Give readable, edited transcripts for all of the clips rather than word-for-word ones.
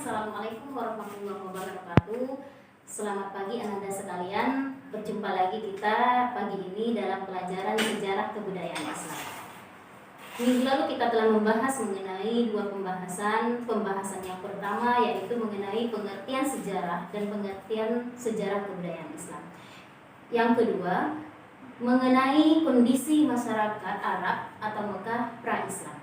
Assalamualaikum warahmatullahi wabarakatuh. Selamat pagi Anda sekalian. Berjumpa lagi kita pagi ini dalam pelajaran sejarah kebudayaan Islam. Minggu lalu kita telah membahas mengenai dua pembahasan. Pembahasan yang pertama yaitu mengenai pengertian sejarah dan pengertian sejarah kebudayaan Islam. Yang kedua mengenai kondisi masyarakat Arab atau Mekah pra-Islam.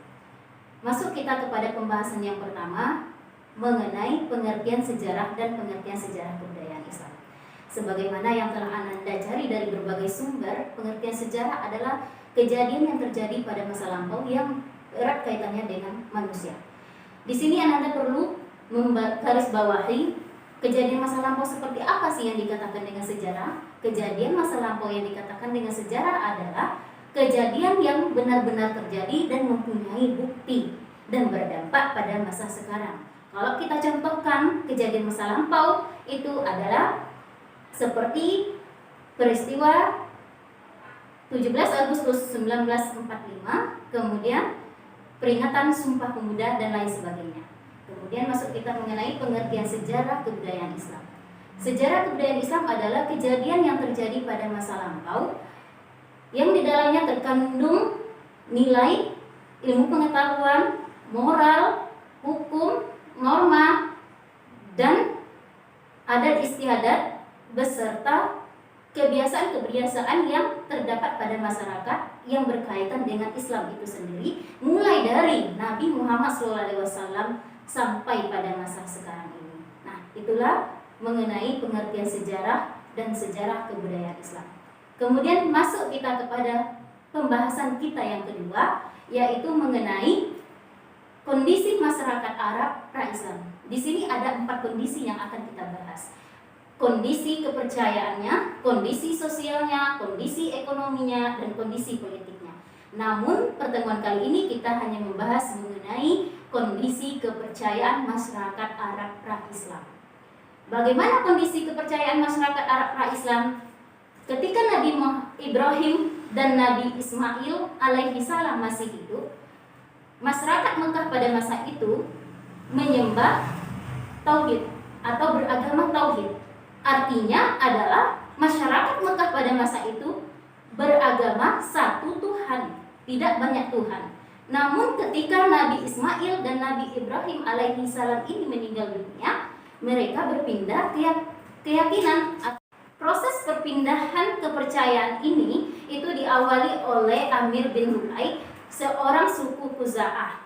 Masuk kita kepada pembahasan yang pertama mengenai pengertian sejarah dan pengertian sejarah kebudayaan Islam. Sebagaimana yang telah Anda cari dari berbagai sumber, pengertian sejarah adalah kejadian yang terjadi pada masa lampau yang erat kaitannya dengan manusia. Di sini Anda perlu menggarisbawahi kejadian masa lampau seperti apa sih yang dikatakan dengan sejarah. Kejadian masa lampau yang dikatakan dengan sejarah adalah kejadian yang benar-benar terjadi dan mempunyai bukti dan berdampak pada masa sekarang. Kalau kita contohkan kejadian masa lampau itu adalah seperti peristiwa 17 Agustus 1945, kemudian peringatan Sumpah Pemuda dan lain sebagainya. Kemudian masuk kita mengenai pengertian sejarah kebudayaan Islam. Sejarah kebudayaan Islam adalah kejadian yang terjadi pada masa lampau yang di dalamnya terkandung nilai ilmu pengetahuan, moral, hukum, norma, dan adat istiadat beserta kebiasaan-kebiasaan yang terdapat pada masyarakat yang berkaitan dengan Islam itu sendiri, mulai dari Nabi Muhammad SAW sampai pada masa sekarang ini. Nah, itulah mengenai pengertian sejarah dan sejarah kebudayaan Islam. Kemudian masuk kita kepada pembahasan kita yang kedua, yaitu mengenai kondisi masyarakat Arab pra-Islam. Di sini ada 4 kondisi yang akan kita bahas. Kondisi kepercayaannya, kondisi sosialnya, kondisi ekonominya, dan kondisi politiknya. Namun pertemuan kali ini kita hanya membahas mengenai kondisi kepercayaan masyarakat Arab pra-Islam. Bagaimana kondisi kepercayaan masyarakat Arab pra-Islam? Ketika Nabi Ibrahim dan Nabi Ismail alaihi salam masih hidup, masyarakat Mekah pada masa itu menyembah tauhid atau beragama tauhid. Artinya adalah masyarakat Mekah pada masa itu beragama satu Tuhan, tidak banyak Tuhan. Namun ketika Nabi Ismail dan Nabi Ibrahim alaihi salam ini meninggal dunia, mereka berpindah keyakinan. Proses perpindahan kepercayaan ini itu diawali oleh Amir bin Lu'ay, seorang suku Khuza'ah.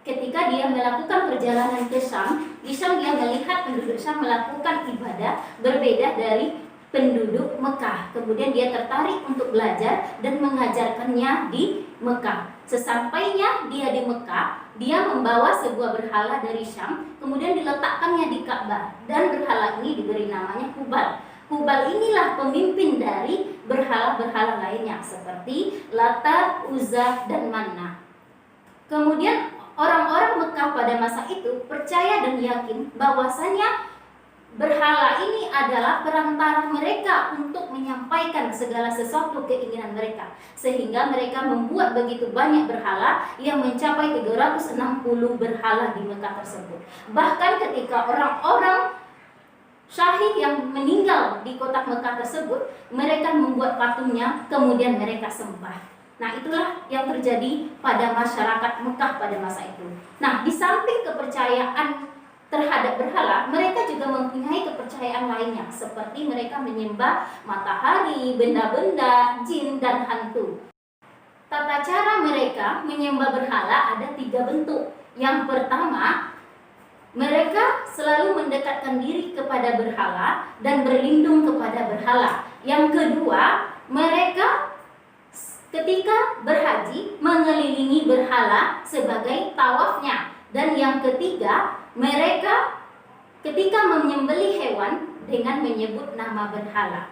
Ketika dia melakukan perjalanan ke Syam, di Syam dia melihat penduduk Syam melakukan ibadah berbeda dari penduduk Mekah. Kemudian dia tertarik untuk belajar dan mengajarkannya di Mekah. Sesampainya dia di Mekah, dia membawa sebuah berhala dari Syam, kemudian diletakkannya di Ka'bah, dan berhala ini diberi namanya Hubal. Hubal inilah pemimpin dari berhala-berhala lainnya seperti Lata, Uzza, dan Manna. Kemudian orang-orang Mekah pada masa itu percaya dan yakin bahwasanya berhala ini adalah perantara mereka untuk menyampaikan segala sesuatu keinginan mereka. Sehingga mereka membuat begitu banyak berhala yang mencapai 360 berhala di Mekah tersebut. Bahkan ketika orang-orang syahid yang meninggal di kota Mekah tersebut, mereka membuat patungnya, kemudian mereka sembah. Nah, itulah yang terjadi pada masyarakat Mekah pada masa itu. Nah, di samping kepercayaan terhadap berhala, mereka juga mempunyai kepercayaan lainnya, seperti mereka menyembah matahari, benda-benda, jin, dan hantu. Tata cara mereka menyembah berhala ada 3 bentuk. Yang pertama, mereka selalu mendekatkan diri kepada berhala dan berlindung kepada berhala. Yang kedua, mereka ketika berhaji mengelilingi berhala sebagai tawafnya. Dan yang ketiga, mereka ketika menyembelih hewan dengan menyebut nama berhala.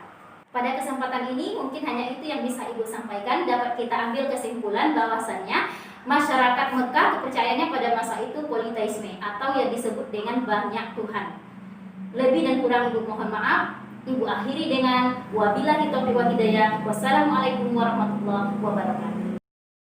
Pada kesempatan ini mungkin hanya itu yang bisa Ibu sampaikan. Dapat kita ambil kesimpulan bahwasannya masyarakat Mekah kepercayaannya pada masa itu politeisme atau yang disebut dengan banyak Tuhan. Lebih dan kurang Ibu mohon maaf. Ibu akhiri dengan wabillahi taufiq wal hidayah. Wassalamualaikum warahmatullahi wabarakatuh.